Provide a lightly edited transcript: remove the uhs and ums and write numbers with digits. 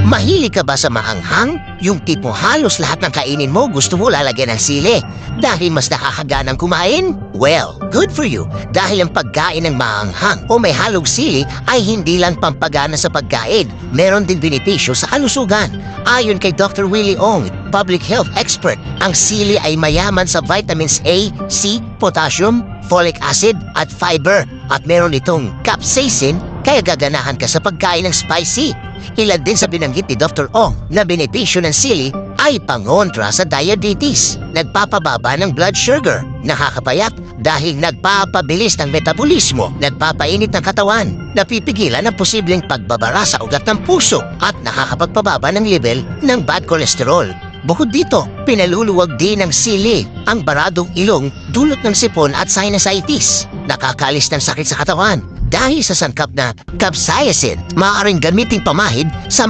Mahilig ka ba sa maanghang? Yung tipong halos lahat ng kainin mo gusto mo lalagyan ng sili dahil mas nakakaganang kumain? Well, good for you dahil ang pagkain ng maanghang o may halong sili ay hindi lang pampagana sa pagkain, meron din benepisyo sa kalusugan. Ayon kay Dr. Willie Ong, public health expert, ang sili ay mayaman sa vitamins A, C, potassium, folic acid at fiber at meron itong capsaicin kaya gaganahan ka sa pagkain ng spicy. Ilan din sa binanggit ni Dr. Ong na benepisyo ng sili ay pangontra sa diabetes, nagpapababa ng blood sugar, nakakapayat dahil nagpapabilis ng metabolismo, nagpapainit ng katawan, napipigilan ang posibleng pagbabara sa ugat ng puso at nakakapagpababa ng level ng bad cholesterol. Bukod dito, pinaluluwag din ng sili ang baradong ilong dulot ng sipon at sinusitis. Nakakalis ng sakit sa katawan dahil sa sangkap na capsaicin, maaaring gamiting pamahid sa